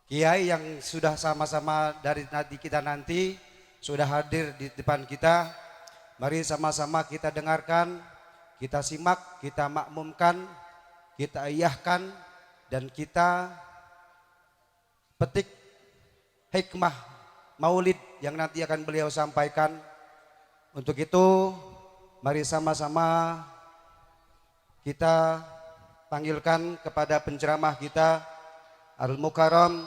kiai yang sudah sama-sama dari nanti kita nanti sudah hadir di depan kita. Mari sama-sama kita dengarkan, kita simak, kita makmumkan, kita iyahkan, dan kita petik hikmah maulid yang nanti akan beliau sampaikan. Untuk itu mari sama-sama kita panggilkan kepada penceramah kita Al Mukarram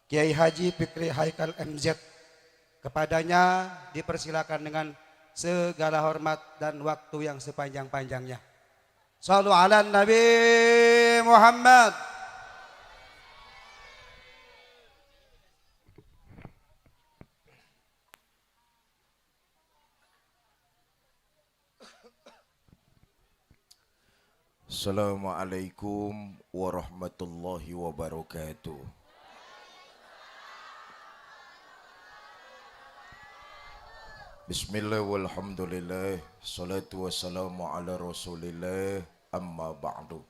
Kiai Haji Fikri Haikal MZ. Kepadanya dipersilakan dengan segala hormat dan waktu yang sepanjang-panjangnya. Shallu ala Nabi Muhammad. Assalamualaikum warahmatullahi wabarakatuh. Bismillah walhamdulillah. Salatu wassalamu ala rasulillah. Amma ba'du.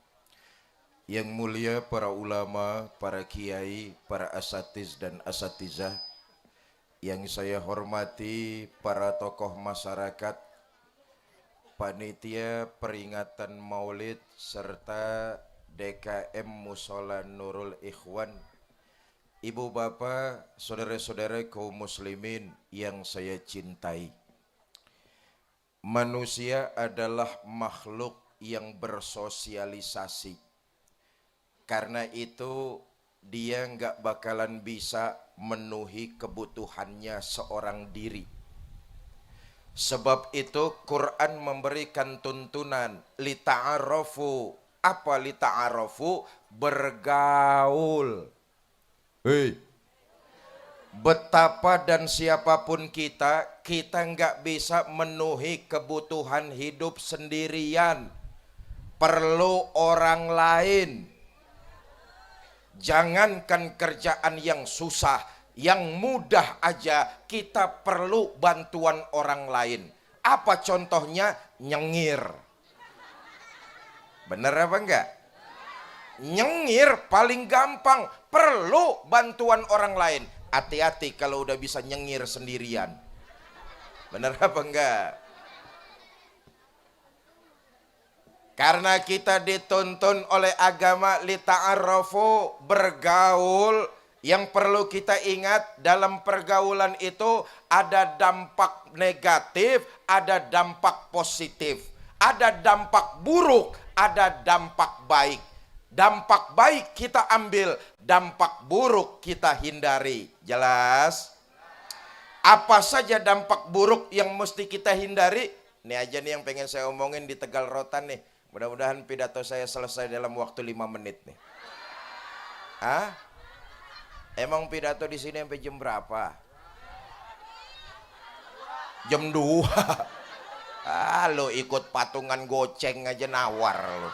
Yang mulia para ulama, para kiai, para asatiz dan asatizah, yang saya hormati para tokoh masyarakat, panitia peringatan Maulid serta DKM Musola Nurul Ikhwan, ibu bapak, saudara-saudara kaum muslimin yang saya cintai. Manusia adalah makhluk yang bersosialisasi. Karena itu dia nggak bakalan bisa memenuhi kebutuhannya seorang diri. Sebab itu Quran memberikan tuntunan lita'arafu. Apa lita'arafu? Bergaul. Hei. Betapa dan siapapun kita nggak bisa memenuhi kebutuhan hidup sendirian. Perlu orang lain. Jangankan kerjaan yang susah, yang mudah aja kita perlu bantuan orang lain. Apa contohnya? Nyengir. Bener apa enggak? Nyengir paling gampang, perlu bantuan orang lain. Hati-hati kalau udah bisa nyengir sendirian. Bener apa enggak? Karena kita dituntun oleh agama lita'arafu, bergaul. Yang perlu kita ingat dalam pergaulan itu ada dampak negatif, ada dampak positif, ada dampak buruk, ada dampak baik. Dampak baik kita ambil, dampak buruk kita hindari. Jelas? Apa saja dampak buruk yang mesti kita hindari? Ini aja nih yang pengen saya omongin di Tegal Rotan nih. Mudah-mudahan pidato saya selesai dalam waktu 5 menit nih. Hah? Emang pidato di sini sampai jam berapa? Jam 2. Ah, lo ikut patungan goceng aja nawar lo.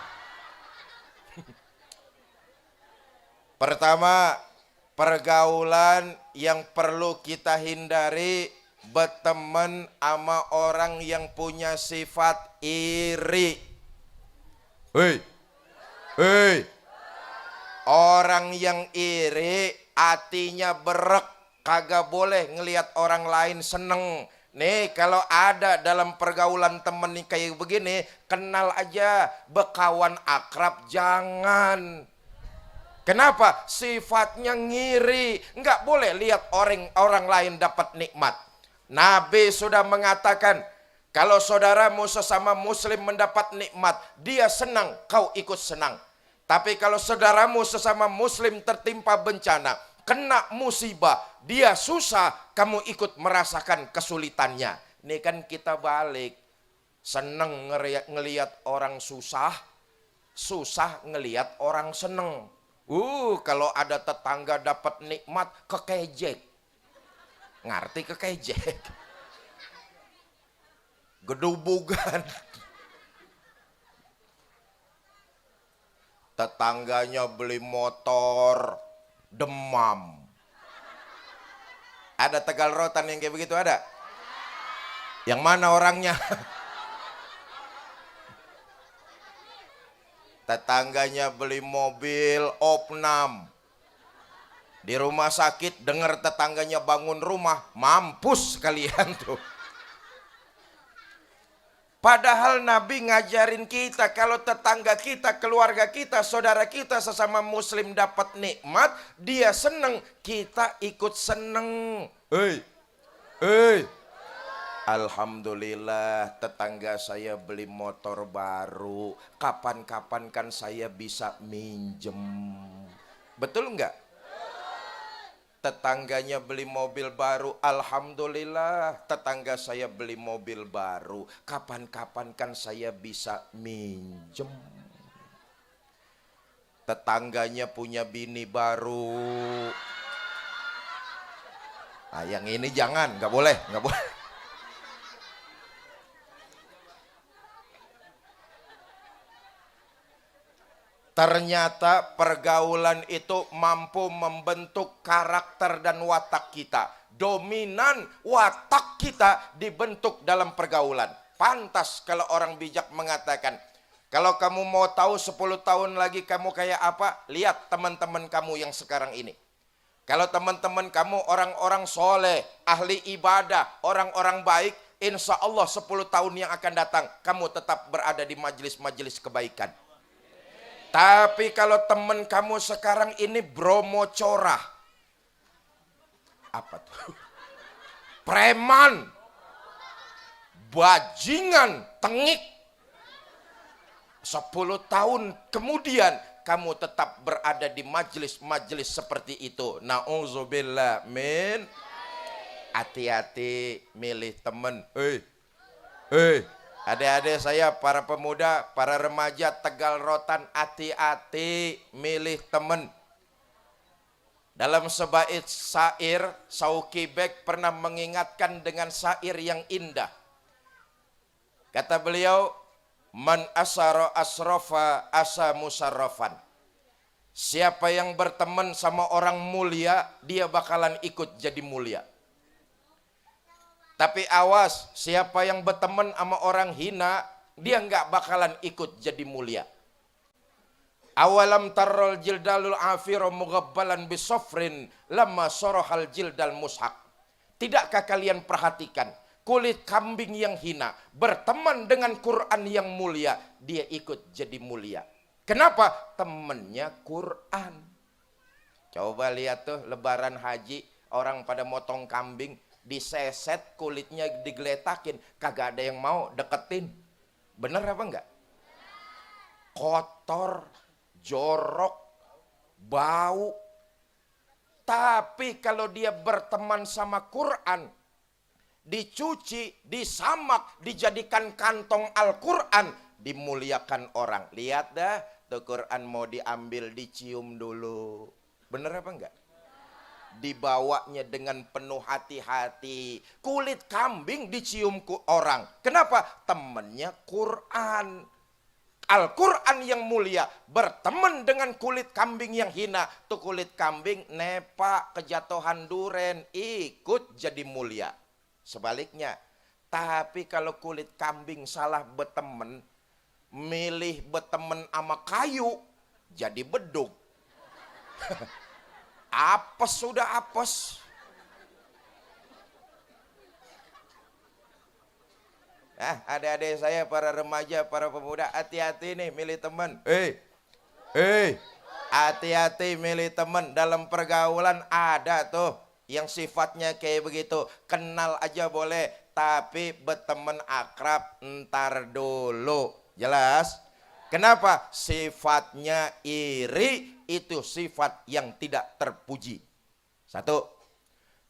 Pertama, pergaulan yang perlu kita hindari, berteman sama orang yang punya sifat iri. Hei, hei, orang yang iri hatinya berek, kagak boleh ngelihat orang lain seneng. Nih kalau ada dalam pergaulan temen nih kayak begini, kenal aja, bekawan akrab jangan. Kenapa? Sifatnya ngiri, nggak boleh lihat orang lain dapat nikmat. Nabi sudah mengatakan, kalau saudaramu sesama muslim mendapat nikmat, dia senang, kau ikut senang. Tapi kalau saudaramu sesama muslim tertimpa bencana, kena musibah, dia susah, kamu ikut merasakan kesulitannya. Ini kan kita balik. Senang ngelihat orang susah, susah ngelihat orang seneng. Kalau ada tetangga dapat nikmat, kekejek. Ngerti kekejek? Gedubugan. Tetangganya beli motor, demam. Ada Tegal Rotan yang kayak begitu ada? Yang mana orangnya? Tetangganya beli mobil opnam, Di rumah sakit dengar tetangganya bangun rumah, mampus kalian tuh. Padahal Nabi ngajarin kita kalau tetangga kita, keluarga kita, saudara kita sesama muslim dapat nikmat, dia seneng, kita ikut seneng. Hei, hei. Alhamdulillah tetangga saya beli motor baru, kapan-kapan kan saya bisa minjem. Betul enggak? Tetangganya beli mobil baru, alhamdulillah tetangga saya beli mobil baru, kapan-kapan kan saya bisa minjem. Tetangganya punya bini baru. Ah, yang ini jangan, nggak boleh, nggak boleh. Ternyata pergaulan itu mampu membentuk karakter dan watak kita. Dominan watak kita dibentuk dalam pergaulan. Pantas kalau orang bijak mengatakan, kalau kamu mau tahu 10 tahun lagi kamu kayak apa, lihat teman-teman kamu yang sekarang ini. Kalau teman-teman kamu orang-orang soleh, ahli ibadah, orang-orang baik, insya Allah 10 tahun yang akan datang, kamu tetap berada di majelis-majelis kebaikan. Tapi kalau teman kamu sekarang ini bromo corah, apa tuh? Preman, bajingan, tengik. 10 tahun kemudian kamu tetap berada di majelis-majelis seperti itu. Na'udzubillah min. Hati-hati milih teman. Hei. Adik-adik saya, para pemuda, para remaja Tegal Rotan, hati-hati milih teman. Dalam sebait syair, Sauki Bek pernah mengingatkan dengan syair yang indah. Kata beliau, man asara asrofa asa musarrafan. Siapa yang berteman sama orang mulia, dia bakalan ikut jadi mulia. Tapi awas, siapa yang berteman sama orang hina, dia nggak bakalan ikut jadi mulia. Awalam tarrol jildalul afiro mughabbalan bisofrin lama sorohal jildal mushak. Tidakkah kalian perhatikan, kulit kambing yang hina berteman dengan Quran yang mulia, dia ikut jadi mulia. Kenapa? Temennya Quran. Coba lihat tuh lebaran haji, orang pada motong kambing, diseset kulitnya digeletakin, kagak ada yang mau deketin. Bener apa enggak? Kotor, jorok, bau. Tapi kalau dia berteman sama Quran, dicuci, disamak, dijadikan kantong Al-Quran, dimuliakan orang. Lihat dah, tuh Quran mau diambil, dicium dulu. Bener apa enggak? Dibawanya dengan penuh hati-hati. Kulit kambing dicium orang. Kenapa? Temennya Quran. Al-Quran yang mulia berteman dengan kulit kambing yang hina. Tuh kulit kambing nepa kejatuhan duren, ikut jadi mulia. Sebaliknya, tapi kalau kulit kambing salah berteman, milih berteman sama kayu, jadi bedug. Apes sudah apes. Adik-adik saya, para remaja, para pemuda, hati-hati nih milih teman. Hati-hati milih teman. Dalam pergaulan ada tuh yang sifatnya kayak begitu. Kenal aja boleh, tapi berteman akrab ntar dulu. Jelas? Kenapa? Sifatnya iri, itu sifat yang tidak terpuji. Satu.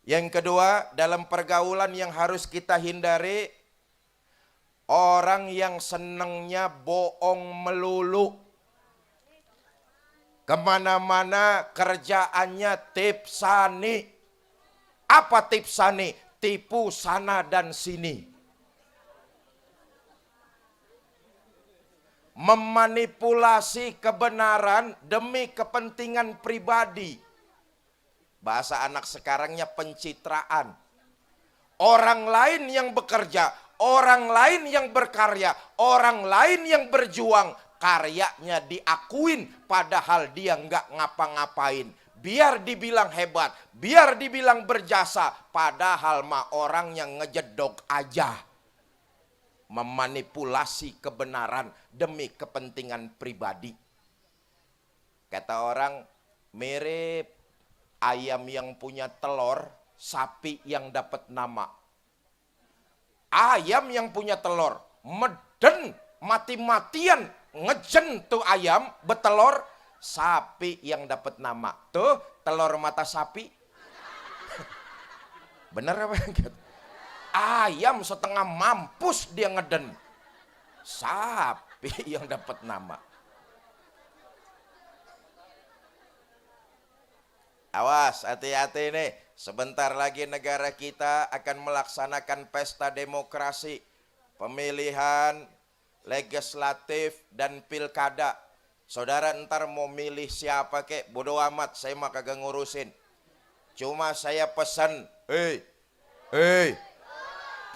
Yang kedua, dalam pergaulan yang harus kita hindari, orang yang senengnya bohong melulu. Kemana-mana kerjaannya tipsani. Apa tipsani? Tipu sana dan sini. Memanipulasi kebenaran demi kepentingan pribadi. Bahasa anak sekarangnya pencitraan. Orang lain yang bekerja, orang lain yang berkarya, orang lain yang berjuang, karyanya diakuin padahal dia nggak ngapa-ngapain. biar dibilang hebat, biar dibilang berjasa, padahal mah orang yang ngejedok aja. Memanipulasi kebenaran demi kepentingan pribadi. Kata orang, mirip ayam yang punya telur, sapi yang dapat nama. Ayam yang punya telur, meden, mati-matian, ngejen tuh ayam, betelur, sapi yang dapat nama. Tuh, telur mata sapi. Bener apa? Ayam setengah mampus dia ngeden. Sapi yang dapat nama. Awas, hati-hati nih. Sebentar lagi negara kita akan melaksanakan pesta demokrasi, pemilihan legislatif dan pilkada. Saudara ntar mau milih siapa kek, bodo amat, saya mah kagak ngurusin. Cuma saya pesan,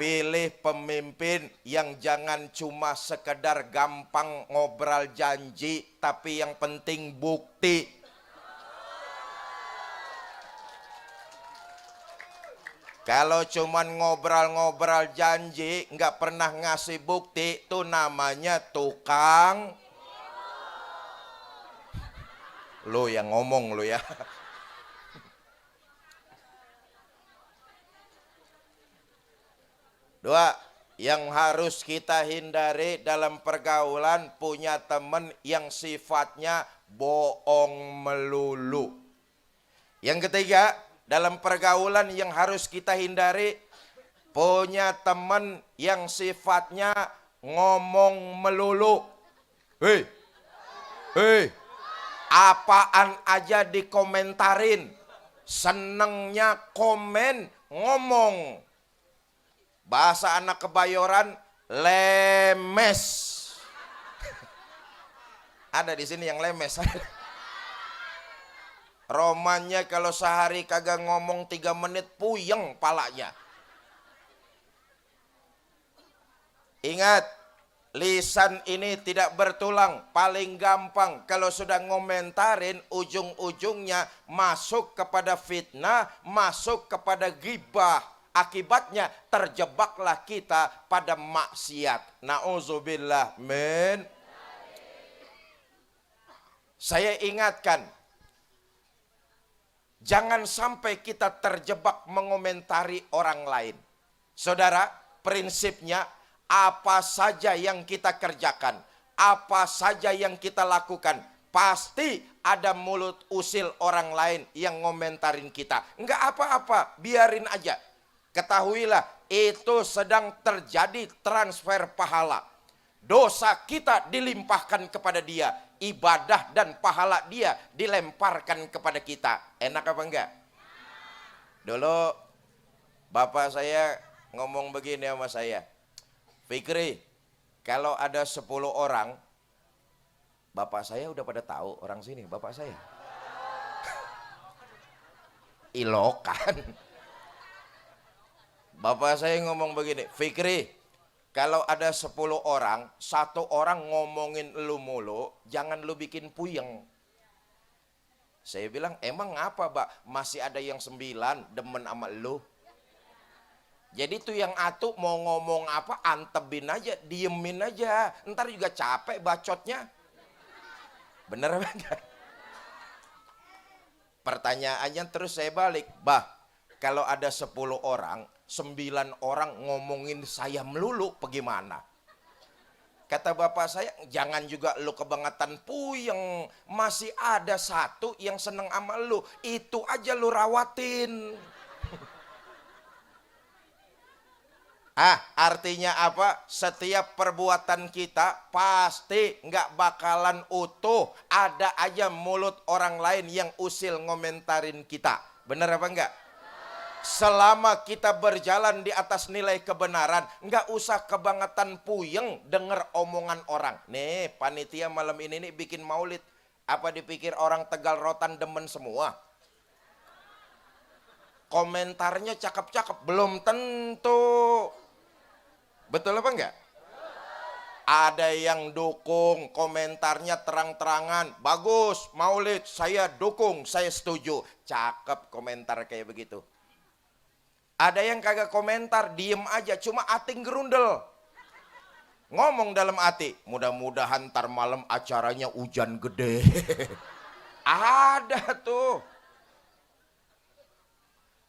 pilih pemimpin yang jangan cuma sekedar gampang ngobrol janji, tapi yang penting bukti. Kalau cuman ngobrol-ngobrol janji, nggak pernah ngasih bukti, itu namanya tukang. Lu yang ngomong lu ya. Dua, yang harus kita hindari dalam pergaulan, punya teman yang sifatnya bohong melulu. Yang ketiga, dalam pergaulan yang harus kita hindari, punya teman yang sifatnya ngomong melulu. Hei, apaan aja dikomentarin, senengnya komen, ngomong. Bahasa anak Kebayoran, lemes. Ada di sini yang lemes. Romannya kalau sehari kagak ngomong 3 menit puyeng palanya. Ingat, lisan ini tidak bertulang. Paling gampang kalau sudah ngomentarin, ujung-ujungnya masuk kepada fitnah, masuk kepada ghibah. Akibatnya terjebaklah kita pada maksiat. Nauzubillah min. Saya ingatkan, jangan sampai kita terjebak mengomentari orang lain. Saudara, prinsipnya apa saja yang kita kerjakan, apa saja yang kita lakukan, pasti ada mulut usil orang lain yang ngomentarin kita. Enggak apa-apa, biarin aja. Ketahuilah, itu sedang terjadi transfer pahala. Dosa kita dilimpahkan kepada dia, ibadah dan pahala dia dilemparkan kepada kita. Enak apa enggak? Dulu bapak saya ngomong begini sama saya, Fikri, kalau ada 10 orang, bapak saya udah pada tahu orang sini, bapak saya ilokan. Bapak saya ngomong begini, Fikri, kalau ada 10 orang, 1 orang ngomongin lu mulu, jangan lu bikin puyeng. Saya bilang, emang apa, Pak? Masih ada yang 9 demen sama lu. Jadi tuh yang atu mau ngomong apa, antebin aja, diemin aja. Ntar juga capek bacotnya. Bener apa enggak? Pertanyaannya terus saya balik, Bah, kalau ada 10 orang, 9 orang ngomongin saya melulu, bagaimana? Kata bapak saya, jangan juga lu kebangetan puyeng. Masih ada 1 yang seneng sama lu, itu aja lu rawatin. Artinya apa? Setiap perbuatan kita pasti nggak bakalan utuh. Ada aja mulut orang lain yang usil ngomentarin kita. Bener apa enggak? Selama kita berjalan di atas nilai kebenaran, nggak usah kebangetan puyeng denger omongan orang. Nih panitia malam ini nih bikin maulid, apa dipikir orang Tegal Rotan demen semua? Komentarnya cakep-cakep, belum tentu. Betul apa enggak? Ada yang dukung, komentarnya terang-terangan. Bagus, Maulid, saya dukung, saya setuju. Cakep komentar kayak begitu. Ada yang kagak komentar, diem aja, cuma ating gerundel. Ngomong dalam hati, mudah-mudahan ntar malam acaranya hujan gede. Ada tuh.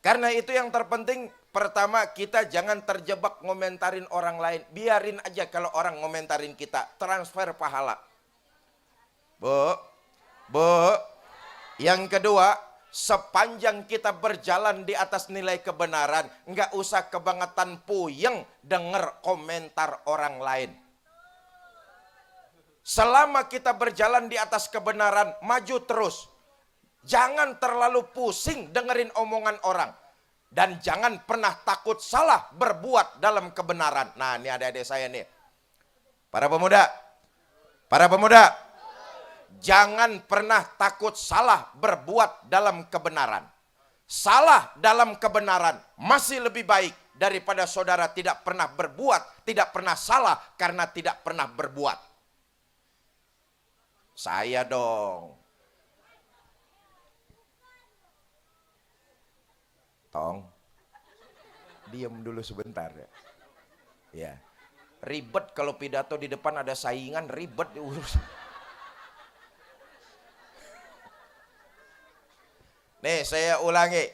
Karena itu yang terpenting, pertama kita jangan terjebak ngomentarin orang lain. Biarin aja kalau orang ngomentarin kita, transfer pahala. Bu. Yang kedua, sepanjang kita berjalan di atas nilai kebenaran, nggak usah kebangetan puyeng denger komentar orang lain. Selama kita berjalan di atas kebenaran, maju terus. Jangan terlalu pusing dengerin omongan orang. Dan jangan pernah takut salah berbuat dalam kebenaran. Nah, ini adik-adik saya nih. Para pemuda. Jangan pernah takut salah berbuat dalam kebenaran. Salah dalam kebenaran masih lebih baik daripada saudara tidak pernah berbuat, tidak pernah salah karena tidak pernah berbuat. Saya dong. Tong, diem dulu sebentar ya. Ya, ribet kalau pidato di depan ada saingan, ribet diurus. Nih saya ulangi,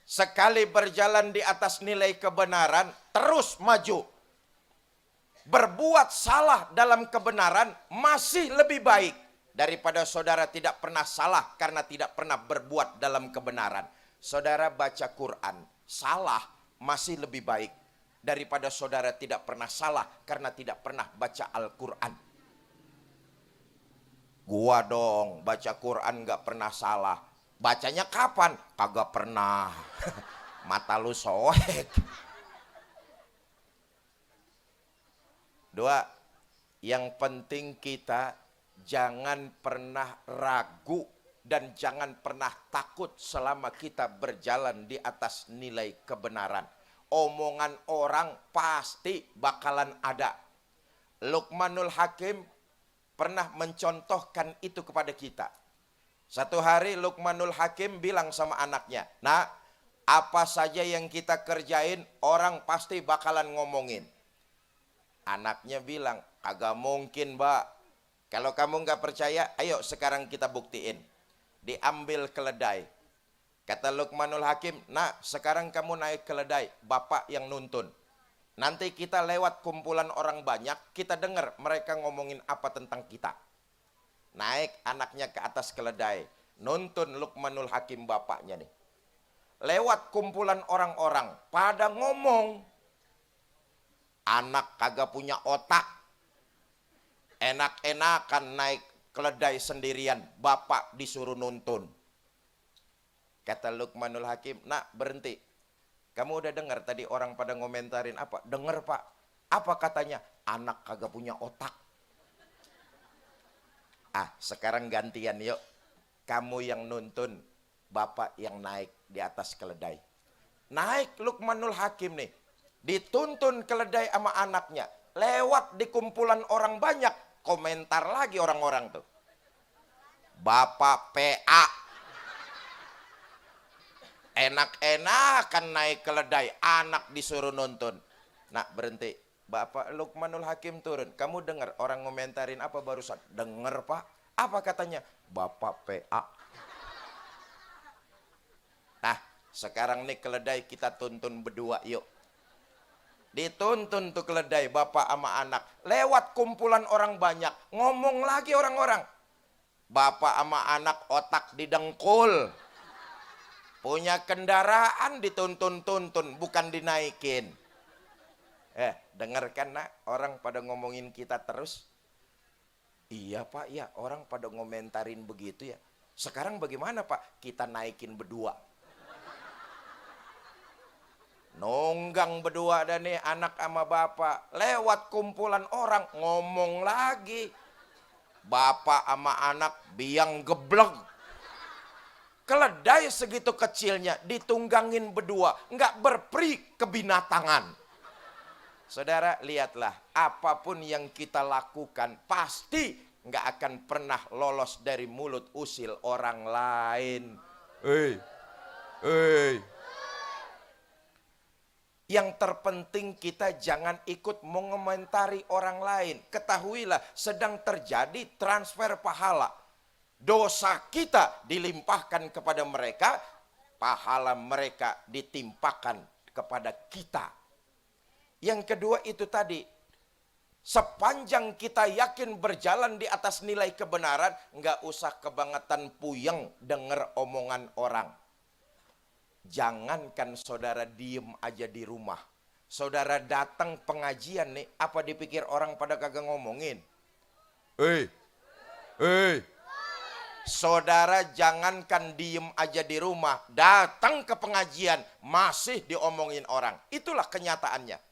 sekali berjalan di atas nilai kebenaran, terus maju. Berbuat salah dalam kebenaran masih lebih baik daripada saudara tidak pernah salah karena tidak pernah berbuat dalam kebenaran. Saudara baca Quran, salah masih lebih baik daripada saudara tidak pernah salah karena tidak pernah baca Al-Quran. Gua dong baca Quran gak pernah salah. Bacanya kapan? Kagak pernah. Mata lu soek. Dua, yang penting kita jangan pernah ragu dan jangan pernah takut selama kita berjalan di atas nilai kebenaran. Omongan orang pasti bakalan ada. Luqmanul Hakim pernah mencontohkan itu kepada kita. Satu hari Luqmanul Hakim bilang sama anaknya, "Nak, apa saja yang kita kerjain orang pasti bakalan ngomongin." Anaknya bilang, "Kagak mungkin, Mbak. Kalau kamu nggak percaya, ayo sekarang kita buktiin." Diambil keledai. Kata Luqmanul Hakim, "Nah, sekarang kamu naik keledai, bapak yang nuntun. Nanti kita lewat kumpulan orang banyak, kita dengar mereka ngomongin apa tentang kita." Naik anaknya ke atas keledai, nuntun Luqmanul Hakim bapaknya nih. Lewat kumpulan orang-orang, pada ngomong. Anak kagak punya otak. Enak-enakan naik keledai sendirian, bapak disuruh nuntun. Kata Luqmanul Hakim, "Nak, berhenti. Kamu udah dengar tadi orang pada ngomentarin apa?" "Dengar, Pak." "Apa katanya?" "Anak kagak punya otak." Sekarang gantian yuk. Kamu yang nuntun, bapak yang naik di atas keledai. Naik Luqmanul Hakim nih. Dituntun keledai sama anaknya. Lewat di kumpulan orang banyak. Komentar lagi orang-orang tuh. "Bapak PA. Enak-enakan naik keledai, anak disuruh nuntun." "Nak, berhenti. Bapak Luqmanul Hakim turun. Kamu dengar orang ngomentarin apa barusan?" "Dengar, Pak." "Apa katanya?" "Bapak PA." Nah, sekarang nih keledai kita tuntun berdua yuk. Dituntun tuh keledai bapak sama anak. Lewat kumpulan orang banyak. Ngomong lagi orang-orang. Bapak sama anak otak didengkul. Punya kendaraan dituntun-tuntun, bukan dinaikin. Dengarkan nak, orang pada ngomongin kita terus. "Iya Pak, ya orang pada ngomentarin begitu ya. Sekarang bagaimana Pak?" "Kita naikin berdua." Nunggang berdua dan nih anak sama bapak. Lewat kumpulan orang ngomong lagi. Bapak sama anak biang geblek. Keledai segitu kecilnya ditunggangin berdua. Nggak berperi kebinatangan. Saudara, lihatlah, apapun yang kita lakukan pasti nggak akan pernah lolos dari mulut usil orang lain. Hei, hei. Yang terpenting kita jangan ikut mengomentari orang lain. Ketahuilah sedang terjadi transfer pahala. Dosa kita dilimpahkan kepada mereka, pahala mereka ditimpakan kepada kita. Yang kedua itu tadi, sepanjang kita yakin berjalan di atas nilai kebenaran, nggak usah kebangetan puyeng denger omongan orang. Jangankan saudara diem aja di rumah. Saudara datang pengajian nih, apa dipikir orang pada kagak ngomongin? Hei, hei. Saudara jangankan diem aja di rumah, datang ke pengajian masih diomongin orang. Itulah kenyataannya.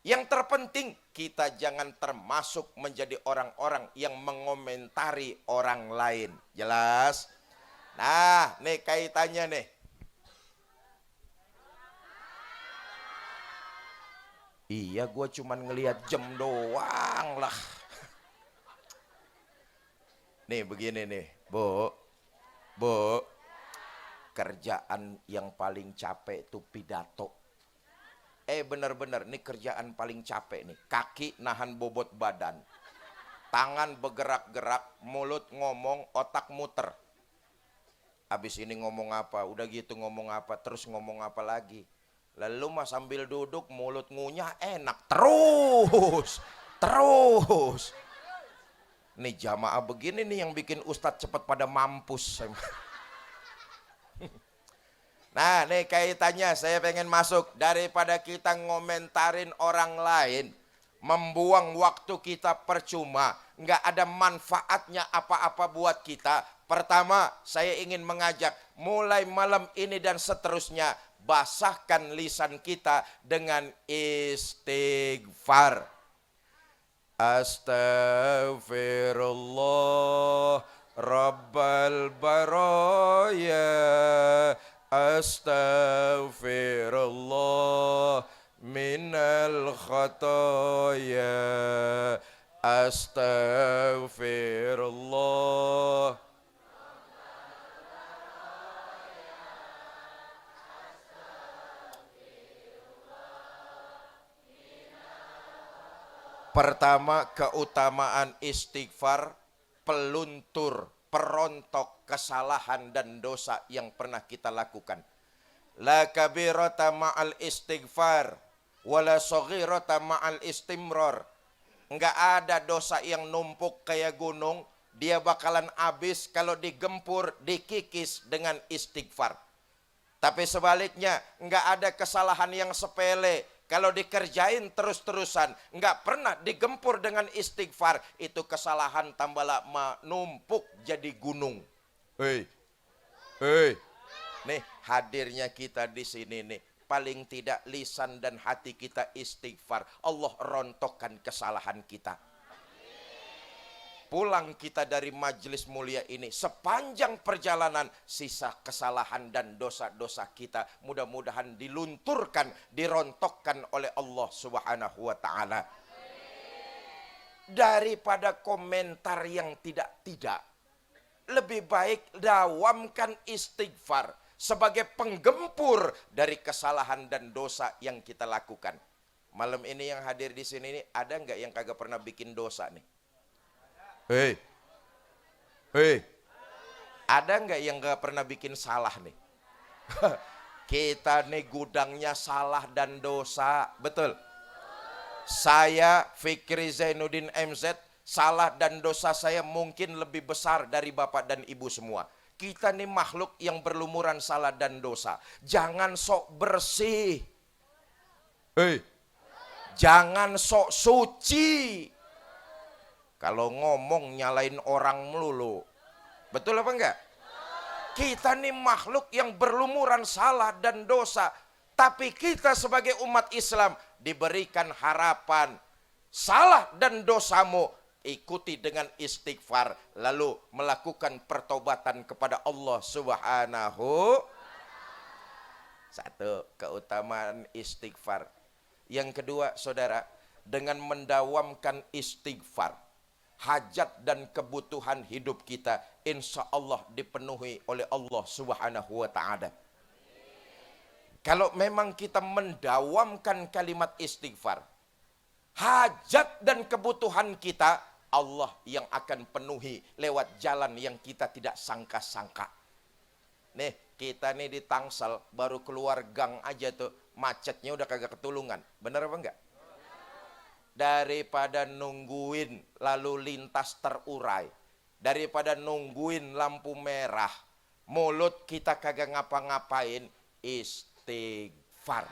Yang terpenting kita jangan termasuk menjadi orang-orang yang mengomentari orang lain. Jelas? Nah, nih kaitannya nih. Iya, gue cuman ngelihat jam doang lah. Nih begini nih, Bu. Kerjaan yang paling capek itu pidato. Bener-bener, nih kerjaan paling capek nih. Kaki nahan bobot badan. Tangan bergerak-gerak, mulut ngomong, otak muter. Habis ini ngomong apa, udah gitu ngomong apa, terus ngomong apa lagi. Lalu mah sambil duduk mulut ngunyah enak terus. Nih jamaah begini nih yang bikin ustadz cepat pada mampus. Nah nih kaitannya saya pengen masuk. Daripada kita ngomentarin orang lain, membuang waktu kita percuma, nggak ada manfaatnya apa-apa buat kita. Pertama saya ingin mengajak, mulai malam ini dan seterusnya, basahkan lisan kita dengan istighfar. Astaghfirullah Rabbal baraya, astaghfirullah minal khataya, astaghfirullah. Pertama, keutamaan istighfar, peluntur, perontok kesalahan dan dosa yang pernah kita lakukan. La kabirata ma'al istighfar, wala saghirata ma'al istimrar. Enggak ada dosa yang numpuk kayak gunung, dia bakalan habis kalau digempur, dikikis dengan istighfar. Tapi sebaliknya, enggak ada kesalahan yang sepele, kalau dikerjain terus-terusan, nggak pernah digempur dengan istighfar, itu kesalahan tambah lama numpuk jadi gunung. Hei, nih hadirnya kita di sini nih, paling tidak lisan dan hati kita istighfar. Allah rontokkan kesalahan kita. Pulang kita dari majelis mulia ini, sepanjang perjalanan sisa kesalahan dan dosa-dosa kita mudah-mudahan dilunturkan, dirontokkan oleh Allah Subhanahu wa taala. Daripada komentar yang tidak-tidak, lebih baik dawamkan istighfar sebagai penggempur dari kesalahan dan dosa yang kita lakukan. Malam ini yang hadir di sini nih, ada nggak yang kagak pernah bikin dosa nih? Hei, ada nggak yang nggak pernah bikin salah nih? Kita nih gudangnya salah dan dosa, betul? Saya Fikri Zainuddin MZ, salah dan dosa saya mungkin lebih besar dari bapak dan ibu semua. Kita nih makhluk yang berlumuran salah dan dosa. Jangan sok bersih, jangan sok suci. Kalau ngomong nyalain orang melulu. Betul apa enggak? Kita nih makhluk yang berlumuran salah dan dosa. Tapi kita sebagai umat Islam diberikan harapan. Salah dan dosamu ikuti dengan istighfar. Lalu melakukan pertobatan kepada Allah Subhanahu. Satu, keutamaan istighfar. Yang kedua, saudara, dengan mendawamkan istighfar, hajat dan kebutuhan hidup kita insya Allah dipenuhi oleh Allah Subhanahu wa ta'ala. Kalau memang kita mendawamkan kalimat istighfar, hajat dan kebutuhan kita Allah yang akan penuhi lewat jalan yang kita tidak sangka-sangka. Nih, kita nih di Tangsel baru keluar gang aja tuh macetnya udah kagak ketulungan. Bener apa enggak? Daripada nungguin lalu lintas terurai, daripada nungguin lampu merah, mulut kita kagak ngapa-ngapain, istighfar.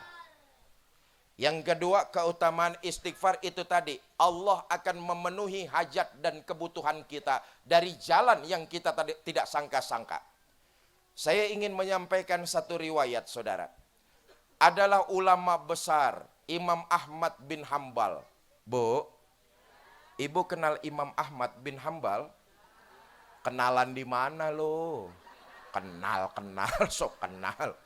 Yang kedua, keutamaan istighfar itu tadi, Allah akan memenuhi hajat dan kebutuhan kita dari jalan yang kita tadi tidak sangka-sangka. Saya ingin menyampaikan satu riwayat, saudara. Adalah ulama besar Imam Ahmad bin Hambal. Bu, ibu kenal Imam Ahmad bin Hambal? Kenalan di mana lo? Kenal, sok kenal.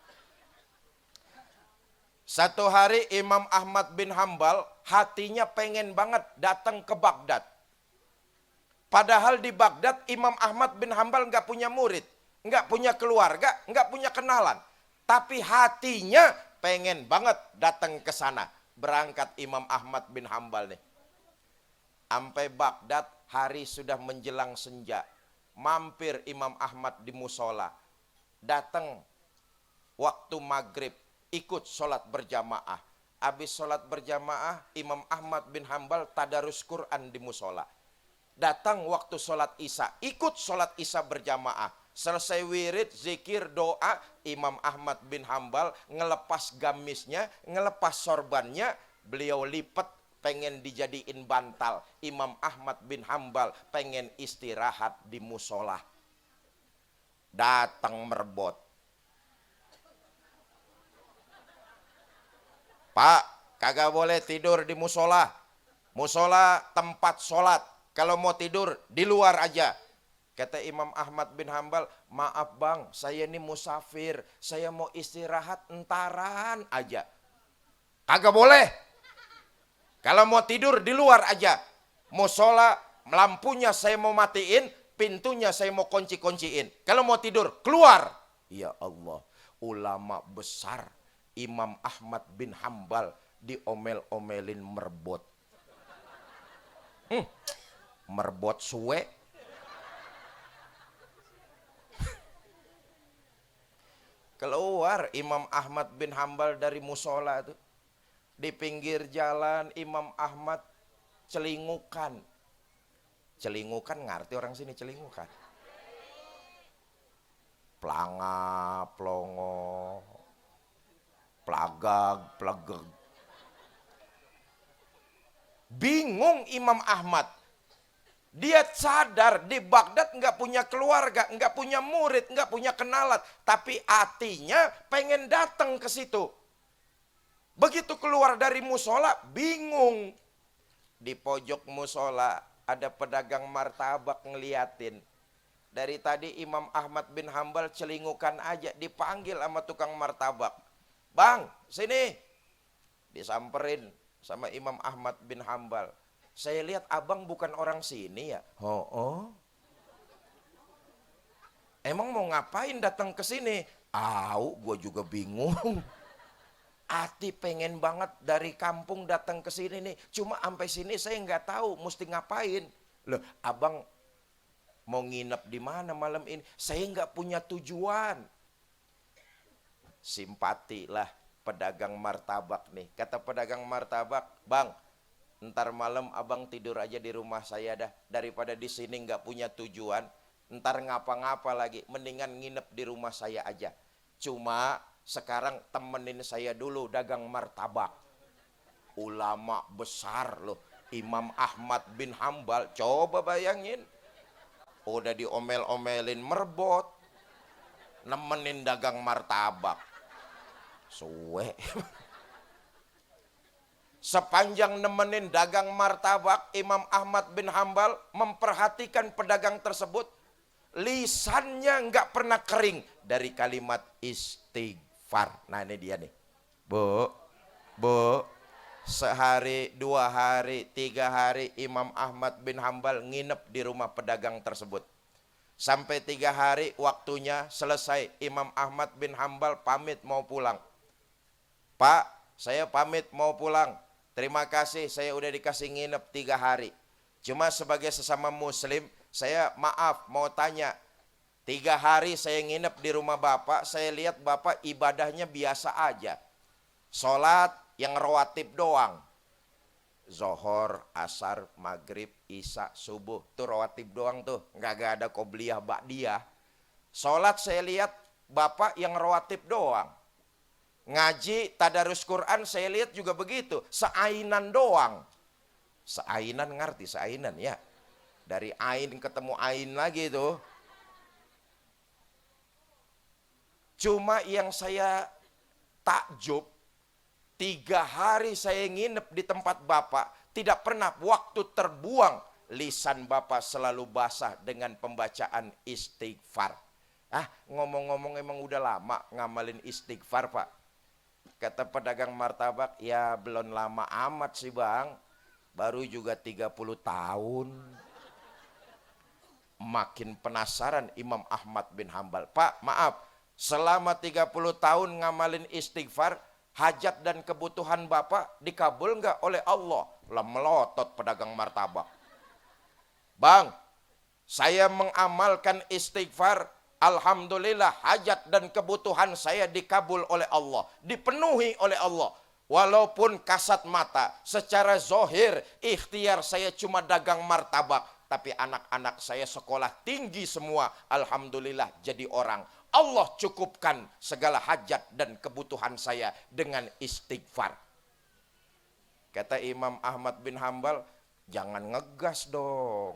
Satu hari Imam Ahmad bin Hambal hatinya pengen banget datang ke Baghdad. Padahal di Baghdad Imam Ahmad bin Hambal nggak punya murid, nggak punya keluarga, nggak punya kenalan. Tapi hatinya pengen banget datang ke sana. Berangkat Imam Ahmad bin Hambal nih. Sampai Baghdad, hari sudah menjelang senja. Mampir Imam Ahmad di musola. Datang waktu maghrib, ikut sholat berjamaah. Habis sholat berjamaah, Imam Ahmad bin Hambal tadarus Quran di musola. Datang waktu sholat isya, ikut sholat isya berjamaah. Selesai wirid, zikir, doa, Imam Ahmad bin Hambal ngelepas gamisnya, ngelepas sorbannya, beliau lipat pengen dijadiin bantal. Imam Ahmad bin Hambal pengen istirahat di musola. Datang merbot. Pak, kagak boleh tidur di musola. Musola tempat sholat. Kalau mau tidur di luar aja. Kata Imam Ahmad bin Hambal, maaf bang, saya ini musafir, saya mau istirahat entaran aja. Kagak boleh. Kalau mau tidur di luar aja. Musola, lampunya saya mau matiin, pintunya saya mau kunci-kunciin. Kalau mau tidur, keluar. Ya Allah, ulama besar Imam Ahmad bin Hambal diomel-omelin merbot. Merbot suwe. Keluar Imam Ahmad bin Hambal dari musola itu. Di pinggir jalan Imam Ahmad celingukan. Celingukan ngerti orang sini celingukan. Planga, plongo, plagag, plegeg. Bingung Imam Ahmad. Dia sadar di Baghdad nggak punya keluarga, nggak punya murid, nggak punya kenalan, tapi hatinya pengen datang ke situ. Begitu keluar dari musola, bingung. Di pojok musola ada pedagang martabak ngeliatin. Dari tadi Imam Ahmad bin Hambal celingukan aja, dipanggil sama tukang martabak. Bang, sini. Disamperin sama Imam Ahmad bin Hambal. Saya lihat abang bukan orang sini ya. Oh. Emang mau ngapain datang ke sini? Gue juga bingung. Ati pengen banget dari kampung datang ke sini nih. Cuma sampai sini saya nggak tahu mesti ngapain. Loh, abang mau nginep di mana malam ini? Saya nggak punya tujuan. Simpatilah pedagang martabak nih. Kata pedagang martabak, bang, ntar malam abang tidur aja di rumah saya dah. Daripada di sini nggak punya tujuan, ntar ngapa-ngapa lagi. Mendingan nginep di rumah saya aja. Cuma sekarang temenin saya dulu dagang martabak. Ulama besar loh, Imam Ahmad bin Hambal. Coba bayangin, udah diomel-omelin merbot, nemenin dagang martabak. Suwe. Sepanjang nemenin dagang martabak, Imam Ahmad bin Hambal memperhatikan pedagang tersebut. Lisannya nggak pernah kering dari kalimat istighfar. Nah ini dia nih. Bu, Sehari, 2 hari, 3 hari Imam Ahmad bin Hambal nginep di rumah pedagang tersebut. Sampai 3 hari waktunya selesai, Imam Ahmad bin Hambal pamit mau pulang. Pak, saya pamit mau pulang. Terima kasih, saya udah dikasih nginep 3 hari. Cuma sebagai sesama muslim, saya maaf mau tanya. 3 hari saya nginep di rumah Bapak, saya lihat Bapak ibadahnya biasa aja. Sholat yang rawatib doang. Zohor, asar, maghrib, isya, subuh. Tuh rawatib doang tuh. Nggak ada qobliyah ba'diyah. Sholat saya lihat Bapak yang rawatib doang. Ngaji, tadarus Quran saya lihat juga begitu. Seainan doang. Seainan ngerti, seainan ya. Dari ain ketemu ain lagi tuh. Cuma yang saya takjub, 3 hari saya nginep di tempat Bapak, tidak pernah waktu terbuang lisan Bapak selalu basah dengan pembacaan istighfar. Ngomong-ngomong emang udah lama ngamalin istighfar, Pak. Kata pedagang martabak, ya belum lama amat sih Bang, baru juga 30 tahun. Makin penasaran Imam Ahmad bin Hambal. Pak, maaf, selama 30 tahun ngamalin istighfar, hajat dan kebutuhan Bapak dikabul nggak oleh Allah? Lah melotot pedagang martabak. Bang, saya mengamalkan istighfar, alhamdulillah hajat dan kebutuhan saya dikabul oleh Allah, dipenuhi oleh Allah. Walaupun kasat mata, secara zohir ikhtiar saya cuma dagang martabak, tapi anak-anak saya sekolah tinggi semua, alhamdulillah jadi orang. Allah cukupkan segala hajat dan kebutuhan saya dengan istighfar. Kata Imam Ahmad bin Hambal, jangan ngegas dong.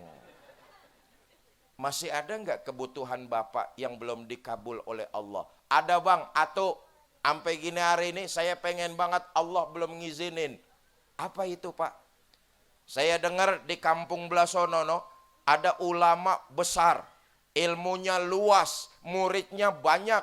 Masih ada nggak kebutuhan Bapak yang belum dikabul oleh Allah? Ada Bang, atau sampai gini hari ini saya pengen banget Allah belum ngizinin. Apa itu Pak? Saya dengar di kampung Blasonono ada ulama besar, ilmunya luas, muridnya banyak.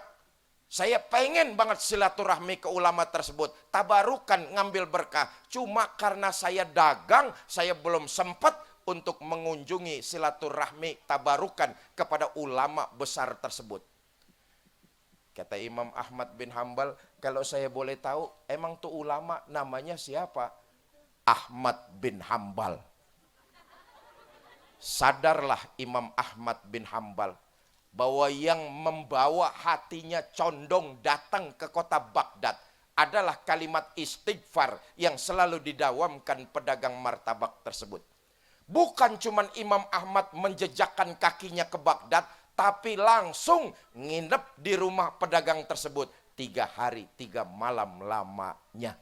Saya pengen banget silaturahmi ke ulama tersebut, tabarukan ngambil berkah. Cuma karena saya dagang, saya belum sempat untuk mengunjungi silaturahmi tabarukan kepada ulama besar tersebut. Kata Imam Ahmad bin Hambal, kalau saya boleh tahu, emang tuh ulama namanya siapa? Ahmad bin Hambal. Sadarlah Imam Ahmad bin Hambal bahwa yang membawa hatinya condong datang ke kota Baghdad adalah kalimat istighfar yang selalu didawamkan pedagang martabak tersebut. Bukan cuman Imam Ahmad menjejakkan kakinya ke Baghdad, tapi langsung nginep di rumah pedagang tersebut 3 hari 3 malam lamanya.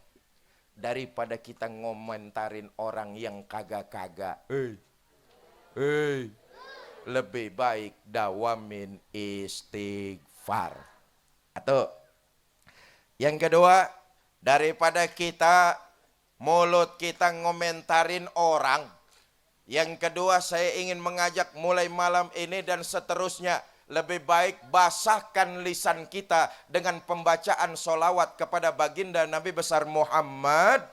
Daripada kita ngomentarin orang yang kagak-kagak, lebih baik dawamin istighfar. Atau yang kedua, daripada mulut kita ngomentarin orang, yang kedua saya ingin mengajak mulai malam ini dan seterusnya, lebih baik basahkan lisan kita dengan pembacaan sholawat kepada baginda Nabi besar Muhammad.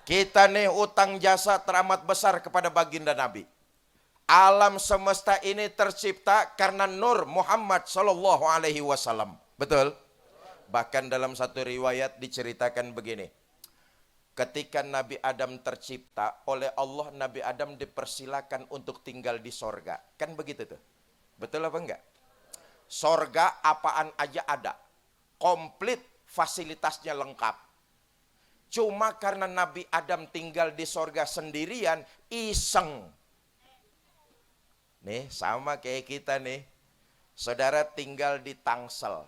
Kita nih utang jasa teramat besar kepada baginda Nabi. Alam semesta ini tercipta karena nur Muhammad Sallallahu Alaihi Wasallam. Betul? Bahkan dalam satu riwayat diceritakan begini. Ketika Nabi Adam tercipta, oleh Allah Nabi Adam dipersilakan untuk tinggal di sorga. Kan begitu tuh. Betul apa enggak? Sorga apaan aja ada. Komplit, fasilitasnya lengkap. Cuma karena Nabi Adam tinggal di sorga sendirian, iseng. Nih sama kayak kita nih. Saudara tinggal di Tangsel.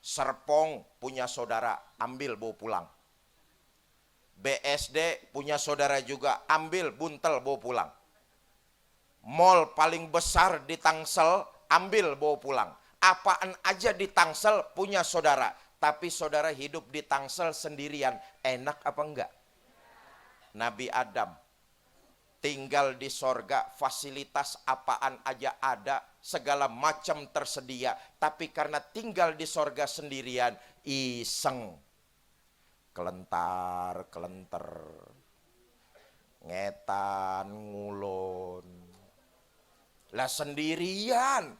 Serpong punya saudara, ambil bawa pulang. BSD punya saudara juga, ambil buntel bawa pulang. Mall paling besar di Tangsel, ambil bawa pulang. Apaan aja di Tangsel punya saudara. Tapi saudara hidup di Tangsel sendirian, enak apa enggak? Nabi Adam tinggal di sorga, fasilitas apaan aja ada, segala macam tersedia. Tapi karena tinggal di sorga sendirian, iseng. kelentar, kelenter, ngetan, ngulon. Lah sendirian.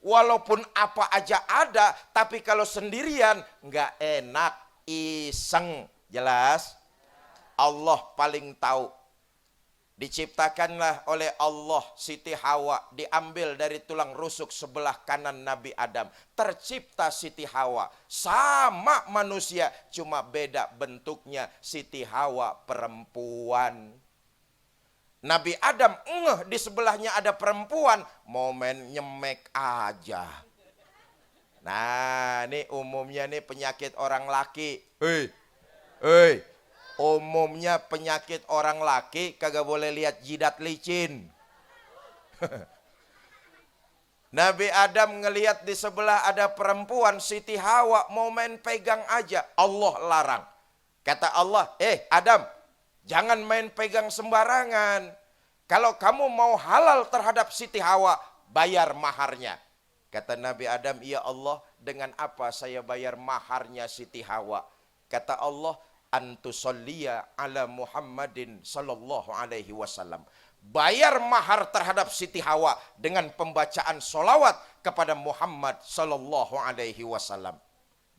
Walaupun apa aja ada, tapi kalau sendirian nggak enak, iseng. Jelas? Allah paling tahu. Diciptakanlah oleh Allah Siti Hawa, diambil dari tulang rusuk sebelah kanan Nabi Adam. Tercipta Siti Hawa, sama manusia, cuma beda bentuknya. Siti Hawa perempuan. Nabi Adam di sebelahnya ada perempuan, momen nyemek aja. Nah, ini umumnya nih penyakit orang laki. Hei. Umumnya penyakit orang laki kagak boleh lihat jidat licin. Nabi Adam ngelihat di sebelah ada perempuan, Siti Hawa, mau main pegang aja. Allah larang. Kata Allah, Adam, jangan main pegang sembarangan. Kalau kamu mau halal terhadap Siti Hawa, bayar maharnya. Kata Nabi Adam, ya Allah, dengan apa saya bayar maharnya Siti Hawa? Kata Allah, antusolliya ala Muhammadin sallallahu alaihi wasallam. Bayar mahar terhadap Siti Hawa dengan pembacaan solawat kepada Muhammad sallallahu alaihi wasallam.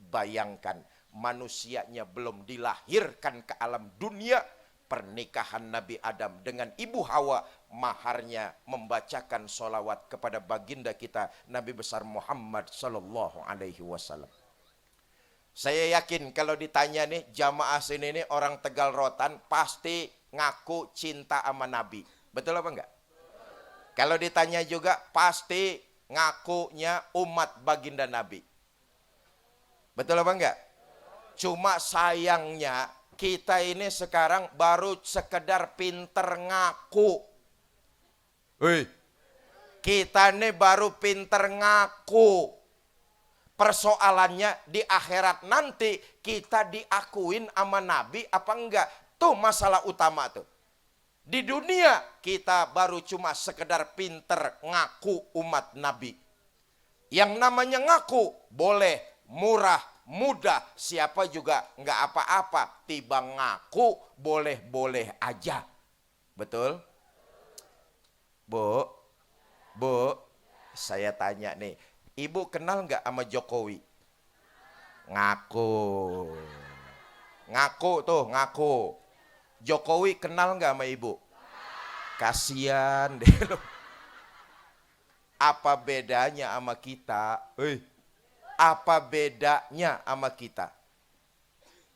Bayangkan, manusianya belum dilahirkan ke alam dunia, pernikahan Nabi Adam dengan Ibu Hawa, maharnya membacakan solawat kepada baginda kita Nabi besar Muhammad sallallahu alaihi wasallam. Saya yakin kalau ditanya nih jamaah sini nih orang Tegal Rotan pasti ngaku cinta sama Nabi. Betul apa enggak? Kalau ditanya juga pasti ngakunya umat baginda Nabi. Betul apa enggak? Cuma sayangnya kita ini sekarang baru sekedar pinter ngaku. Kita nih baru pinter ngaku. Persoalannya di akhirat nanti kita diakuin sama Nabi apa enggak? Tuh masalah utama tuh. Di dunia kita baru cuma sekedar pinter ngaku umat Nabi. Yang namanya ngaku boleh murah, mudah, siapa juga enggak apa-apa. Tiba ngaku boleh-boleh aja. Betul? Bu, saya tanya nih. Ibu kenal nggak sama Jokowi? Ngaku. Ngaku. Jokowi kenal nggak sama ibu? Kasian deh lo. Apa bedanya sama kita? Apa bedanya sama kita?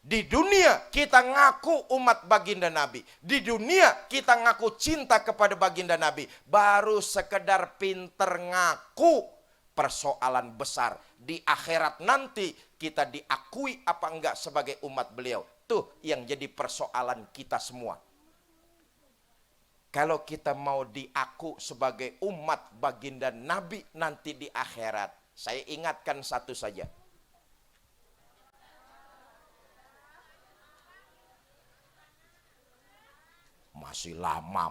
Di dunia kita ngaku umat baginda Nabi. Di dunia kita ngaku cinta kepada baginda Nabi. Baru sekedar pinter ngaku. Persoalan besar di akhirat nanti kita diakui apa enggak sebagai umat beliau. Tuh yang jadi persoalan kita semua. Kalau kita mau diaku sebagai umat baginda Nabi nanti di akhirat, saya ingatkan satu saja. Masih lama.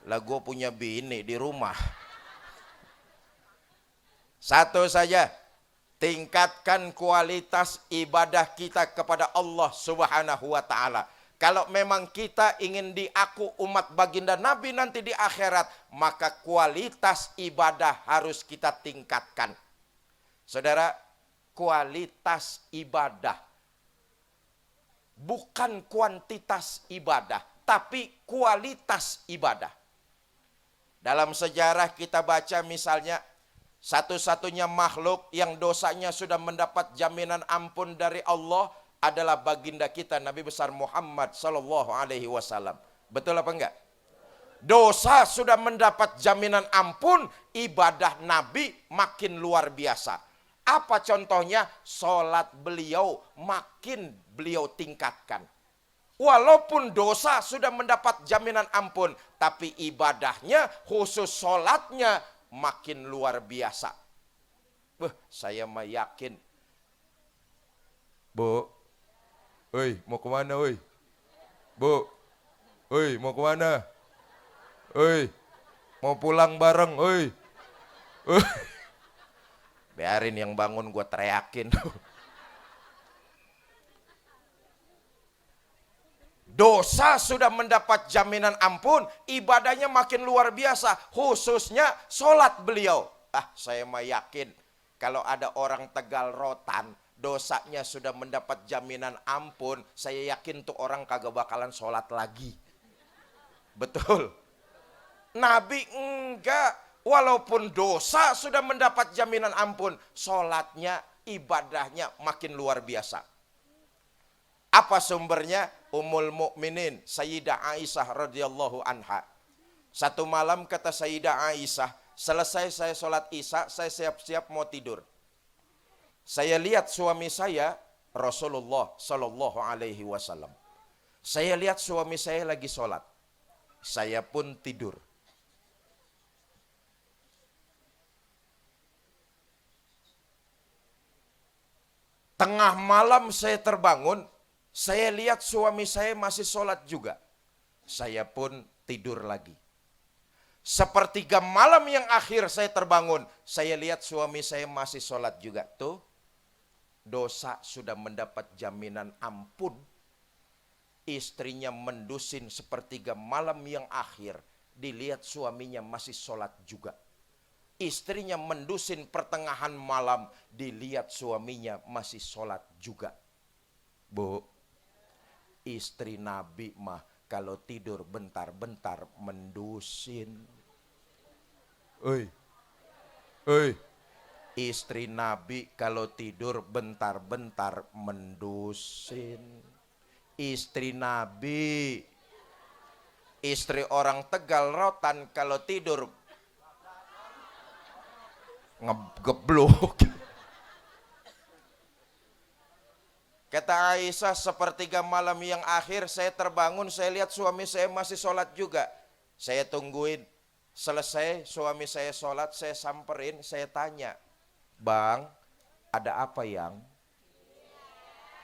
Lah gue punya bini di rumah. Satu saja, tingkatkan kualitas ibadah kita kepada Allah Subhanahu wa ta'ala. Kalau memang kita ingin diaku umat baginda Nabi nanti di akhirat, maka kualitas ibadah harus kita tingkatkan. Saudara, kualitas ibadah bukan kuantitas ibadah, tapi kualitas ibadah. Dalam sejarah kita baca misalnya, satu-satunya makhluk yang dosanya sudah mendapat jaminan ampun dari Allah adalah baginda kita Nabi besar Muhammad sallallahu alaihi wasallam. Betul apa enggak? Dosa sudah mendapat jaminan ampun, ibadah Nabi makin luar biasa. Apa contohnya? Salat beliau makin beliau tingkatkan. Walaupun dosa sudah mendapat jaminan ampun, tapi ibadahnya khusus salatnya makin luar biasa. Saya mah yakin. Bu, mau kemana? Bu, mau kemana? Mau pulang bareng? Biarin yang bangun gue teriakin. Dosa sudah mendapat jaminan ampun, ibadahnya makin luar biasa, khususnya sholat beliau. Saya mah yakin kalau ada orang Tegal Rotan, dosanya sudah mendapat jaminan ampun, saya yakin tuh orang kagak bakalan sholat lagi. Betul. Nabi enggak, walaupun dosa sudah mendapat jaminan ampun, sholatnya, ibadahnya makin luar biasa. Apa sumbernya? Ummul Mukminin Sayyidah Aisyah radhiyallahu anha. Satu malam kata Sayyidah Aisyah, selesai saya sholat isya, saya siap-siap mau tidur. Saya lihat suami saya, Rasulullah Sallallahu Alaihi Wasallam. Saya lihat suami saya lagi sholat. Saya pun tidur. Tengah malam saya terbangun, saya lihat suami saya masih sholat juga. Saya pun tidur lagi. Sepertiga malam yang akhir saya terbangun, saya lihat suami saya masih sholat juga. Tuh, dosa sudah mendapat jaminan ampun. Istrinya mendusin sepertiga malam yang akhir, dilihat suaminya masih sholat juga. Istrinya mendusin pertengahan malam, dilihat suaminya masih sholat juga. Bu, istri Nabi mah kalau tidur bentar-bentar mendusin. Istri Nabi kalau tidur bentar-bentar mendusin. Istri Nabi, istri orang Tegal Rotan kalau tidur ngegeblok. Kata Aisyah, sepertiga malam yang akhir saya terbangun, saya lihat suami saya masih sholat juga. Saya tungguin, selesai suami saya sholat, saya samperin, saya tanya, Bang, ada apa yang?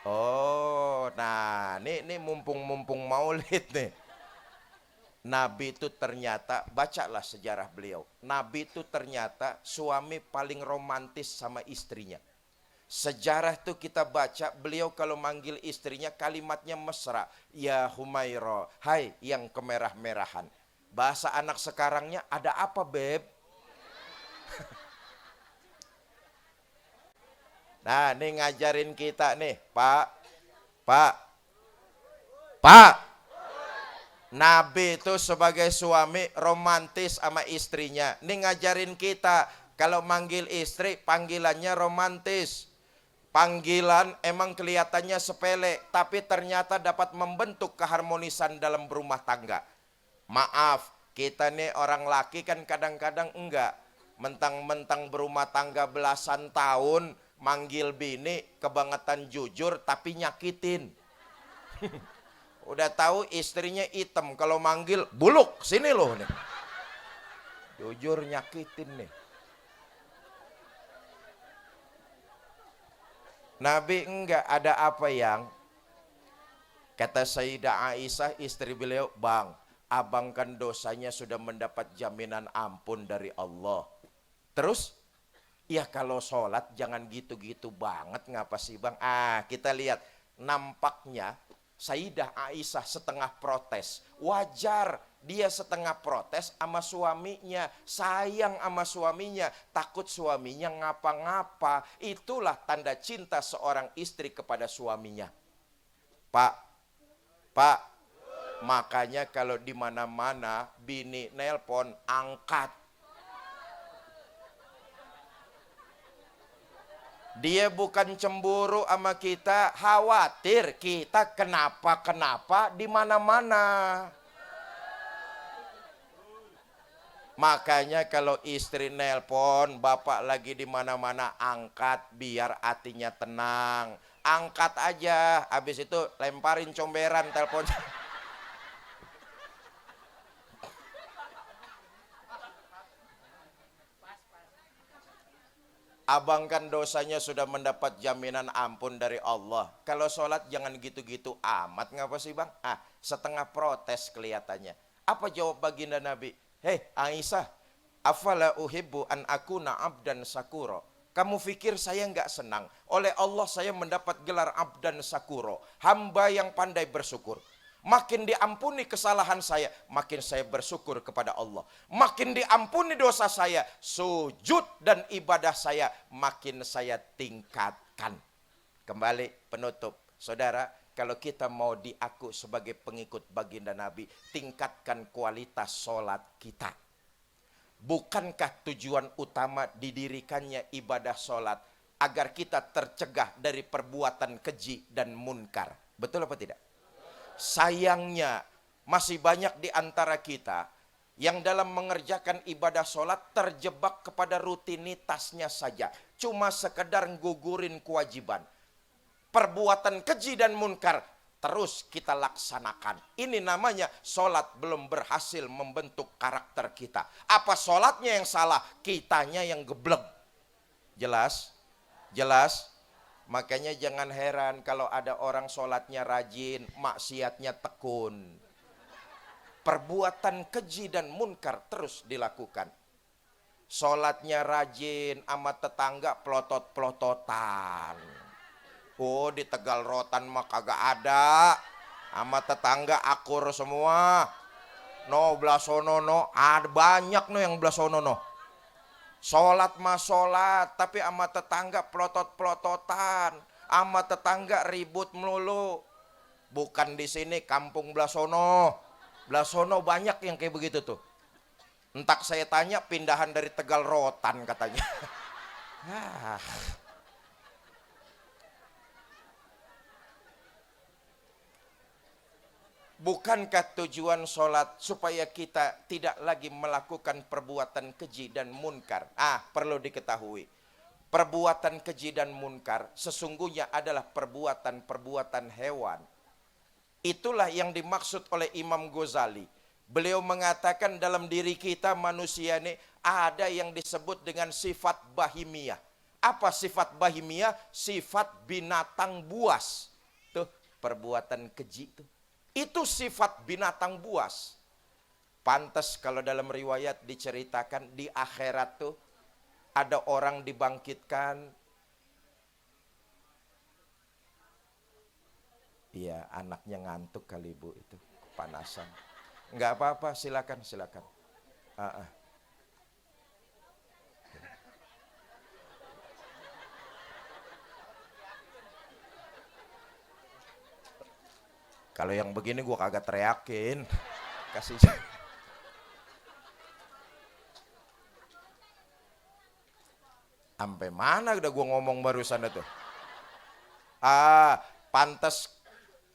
Oh, nah ini mumpung maulid nih. Nabi itu ternyata, bacalah sejarah beliau. Nabi itu ternyata suami paling romantis sama istrinya. Sejarah itu kita baca, beliau kalau manggil istrinya kalimatnya mesra. Ya Humaira, hai yang kemerah-merahan. Bahasa anak sekarangnya, ada apa beb? Nah ini ngajarin kita nih, Pak. Nabi itu sebagai suami romantis sama istrinya. Ini ngajarin kita, kalau manggil istri panggilannya romantis. Panggilan emang kelihatannya sepele, tapi ternyata dapat membentuk keharmonisan dalam berumah tangga. Maaf, kita nih orang laki kan kadang-kadang enggak. Mentang-mentang berumah tangga belasan tahun, manggil bini kebangetan jujur tapi nyakitin. Udah tahu istrinya hitam, kalau manggil buluk, sini loh nih. Jujur nyakitin nih. Nabi enggak, ada apa yang? Kata Sayyidah Aisyah istri beliau, Bang, abang kan dosanya sudah mendapat jaminan ampun dari Allah. Terus, ya kalau sholat jangan gitu-gitu banget, ngapa sih bang? Kita lihat, nampaknya Sayyidah Aisyah setengah protes. Wajar dia setengah protes sama suaminya, sayang sama suaminya, takut suaminya ngapa-ngapa. Itulah tanda cinta seorang istri kepada suaminya. Pak, makanya kalau di mana-mana bini nelpon, angkat. Dia bukan cemburu sama kita, khawatir kita kenapa di mana-mana. Makanya kalau istri nelpon, bapak lagi di mana-mana, angkat biar hatinya tenang. Angkat aja, habis itu lemparin comberan teleponnya. Abang kan dosanya sudah mendapat jaminan ampun dari Allah. Kalau sholat jangan gitu-gitu amat, ngapa sih bang? Setengah protes kelihatannya. Apa jawab baginda Nabi? Hei Aisyah, afala uhibbu an akuna abdan sakuro. Kamu pikir saya nggak senang? Oleh Allah saya mendapat gelar abdan sakuro, hamba yang pandai bersyukur. Makin diampuni kesalahan saya, makin saya bersyukur kepada Allah. Makin diampuni dosa saya, sujud dan ibadah saya makin saya tingkatkan. Kembali penutup. Saudara, kalau kita mau diaku sebagai pengikut baginda Nabi, tingkatkan kualitas sholat kita. Bukankah tujuan utama didirikannya ibadah sholat agar kita tercegah dari perbuatan keji dan munkar? Betul apa tidak? Sayangnya masih banyak di antara kita yang dalam mengerjakan ibadah sholat terjebak kepada rutinitasnya saja. Cuma sekedar gugurin kewajiban. Perbuatan keji dan munkar terus kita laksanakan. Ini namanya sholat belum berhasil membentuk karakter kita. Apa sholatnya yang salah? Kitanya yang geblek. Jelas? Jelas? Makanya jangan heran kalau ada orang sholatnya rajin, maksiatnya tekun. Perbuatan keji dan munkar terus dilakukan. Sholatnya rajin, sama tetangga pelotot-pelototan. Oh, di Tegal Rotan mah kagak ada. Sama tetangga akur semua. No blasono no, ada banyak no yang blasono no. Sholat mah sholat, tapi sama tetangga pelotot-pelototan. Sama tetangga ribut melulu. Bukan di sini kampung Blasono. Blasono banyak yang kayak begitu tuh. Entak saya tanya pindahan dari Tegal Rotan katanya. Bukankah tujuan sholat supaya kita tidak lagi melakukan perbuatan keji dan munkar? Perlu diketahui. Perbuatan keji dan munkar sesungguhnya adalah perbuatan-perbuatan hewan. Itulah yang dimaksud oleh Imam Ghazali. Beliau mengatakan dalam diri kita manusia ini ada yang disebut dengan sifat bahimiyah. Apa sifat bahimiyah? Sifat binatang buas. Tuh perbuatan keji tuh. Itu sifat binatang buas. Pantas kalau dalam riwayat diceritakan di akhirat tuh ada orang dibangkitkan. Iya, anaknya ngantuk kali Bu itu, kepanasan. Enggak apa-apa, silakan. Kalau yang begini gue kagak teriakin. Kasih. Sampai mana udah gue ngomong barusan itu? Pantas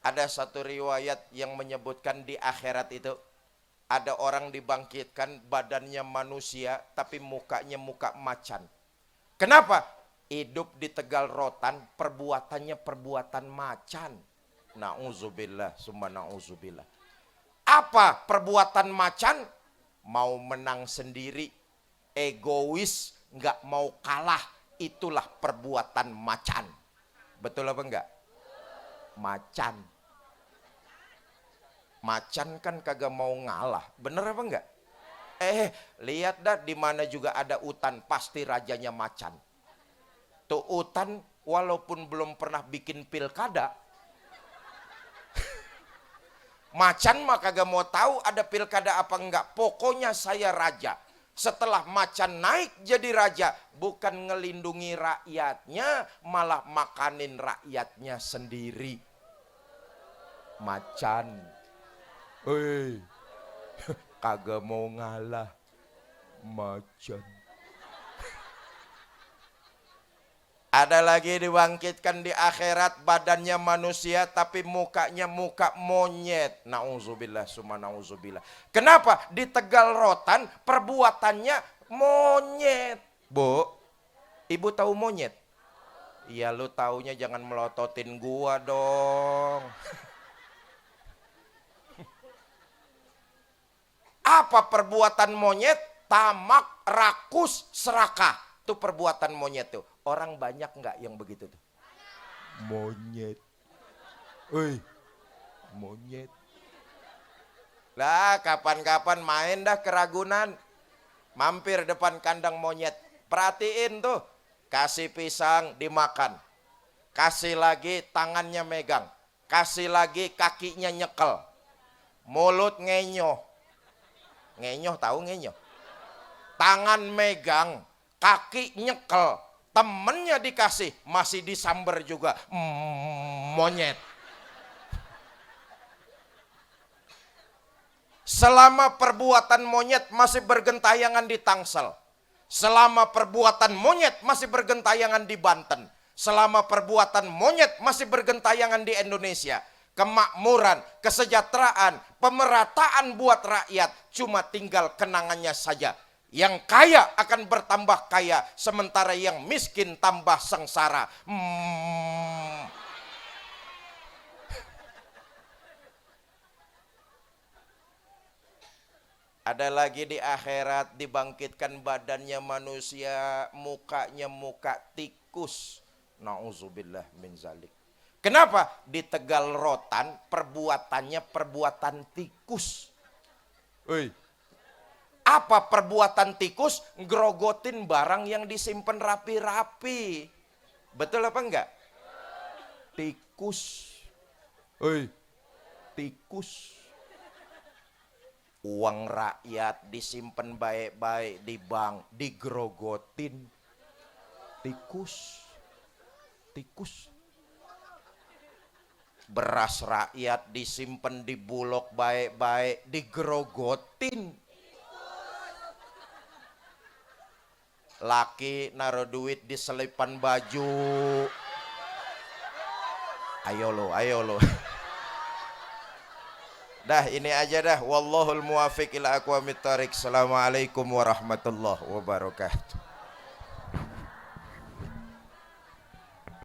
ada satu riwayat yang menyebutkan di akhirat itu ada orang dibangkitkan badannya manusia tapi mukanya muka macan. Kenapa? Hidup di Tegal Rotan perbuatannya perbuatan macan. Na'udzubillah, summa na'udzubillah. Apa perbuatan macan? Mau menang sendiri, egois, nggak mau kalah. Itulah perbuatan macan. Betul apa enggak? Macan. Macan kan kagak mau ngalah. Bener apa enggak? Lihat dah di mana juga ada utan, pasti rajanya macan. Tuh utan walaupun belum pernah bikin pilkada, macan mah kagak mau tahu ada pilkada apa enggak. Pokoknya saya raja. Setelah macan naik jadi raja, bukan ngelindungi rakyatnya, malah makanin rakyatnya sendiri. Macan. Kagak mau ngalah. Macan. Ada lagi dibangkitkan di akhirat badannya manusia tapi mukanya muka monyet. Na'udzubillah summa na'udzubillah. Kenapa? Di Tegal Rotan perbuatannya monyet. Bu, ibu tahu monyet? Iya lu taunya jangan melototin gua dong. Apa perbuatan monyet? Tamak, rakus, serakah. Itu perbuatan monyet tuh. Orang banyak nggak yang begitu tuh? Monyet. Monyet. Lah kapan-kapan main dah ke Ragunan. Mampir depan kandang monyet. Perhatiin tuh. Kasih pisang dimakan. Kasih lagi tangannya megang. Kasih lagi kakinya nyekel. mulut ngenyoh. Ngenyoh tahu ngenyoh? Tangan megang, kaki nyekel, temennya dikasih, masih disamber juga. Monyet. Selama perbuatan monyet masih bergentayangan di Tangsel. Selama perbuatan monyet masih bergentayangan di Banten. Selama perbuatan monyet masih bergentayangan di Indonesia. Kemakmuran, kesejahteraan, pemerataan buat rakyat cuma tinggal kenangannya saja. Yang kaya akan bertambah kaya, sementara yang miskin tambah sengsara. Ada lagi di akhirat, dibangkitkan badannya manusia, mukanya muka tikus. Nauzubillah min zalik. Kenapa? Di Tegal Rotan perbuatannya perbuatan tikus. Apa perbuatan tikus? Ngerogotin barang yang disimpan rapi-rapi. Betul apa enggak? Tikus. Tikus. Uang rakyat disimpan baik-baik di bank, digerogotin. Tikus. Tikus. Beras rakyat disimpan di Bulog baik-baik, digerogotin. Laki naruh duit di selipan baju. Ayo lo. Dah ini aja dah. Wallahul muwafiq ila aqwamit thoriq. Assalamualaikum warahmatullahi wabarakatuh.